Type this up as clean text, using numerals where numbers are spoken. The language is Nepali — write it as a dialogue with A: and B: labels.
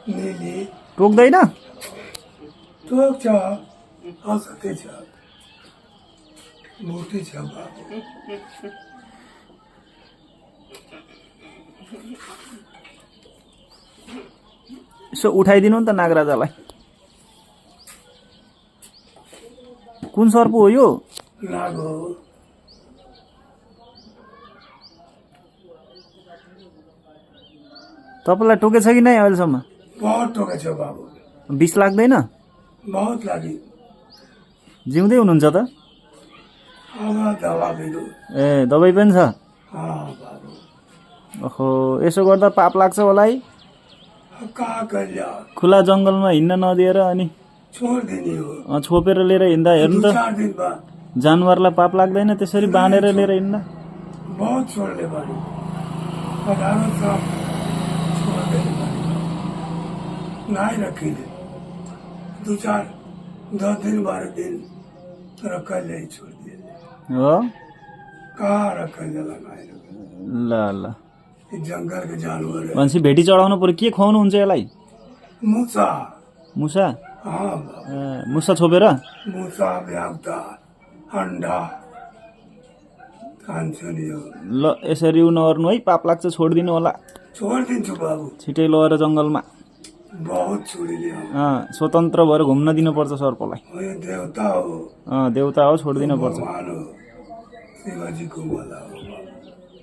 A: नीली
B: टोक्दैन
A: टोक्छ औषधि छ मोटी छ बाबु
B: यसो उठाइदिनु नि त नागराजालाई कुन सर्प हो यो
A: नाग हो
B: तपाईलाई टोकेछ कि नै अहिलेसम्म
A: बहुत टोकेछ बाबु
B: विष लाग्दैन
A: बहुत लाग्यो
B: जिउँदै हुनुहुन्छ त
A: अब दवा दिनु
B: ए दबाई पनि छ
A: बाबु
B: ओहो यसो गर्दा पाप लाग्छ होला है
A: अब कहाँ कहिया
B: खुला जङ्गलमा हिँड्न नदिएर अनि
A: छोडिदिने हो
B: छोपेर लिएर हिँड्दा हेर्नु त
A: 4 दिन बाद
B: जानवरलाई पाप लाग्दैन त्यसरी बाँधेर लिएर हिँड्दा
A: बहुत छोड्ने बानी हजारों सांप छोड़ देने बानी नहीं रखिले 10 दिन 12 दिन रखले ही छोड़ दिए
B: हो
A: कहाँ रखले लगाए
B: ल ल
A: जंगल के जानवर है
B: भनेपछि भेटी चढाउनु पर्यो के खुवाउनुहुन्छ यसलाई
A: मूसा
B: मुसा
A: हाँ
B: मुसा छोपेर
A: मूसा ब्याग्दा अंडा खान्छन् यो
B: ल यसरी उ नगर्नु है पाप लाग्छ छोडिदिनु होला
A: छोडिदिन्छु बाबु
B: छिटै लगेर जङ्गलमा
A: बहुत छोडिदिए
B: स्वतन्त्र भएर घुम्न दिनुपर्छ सर्पलाई
A: यो देवता हो
B: देउता हो छोडिदिनु पर्छ
A: भगवान हो शिवजी को बोला हो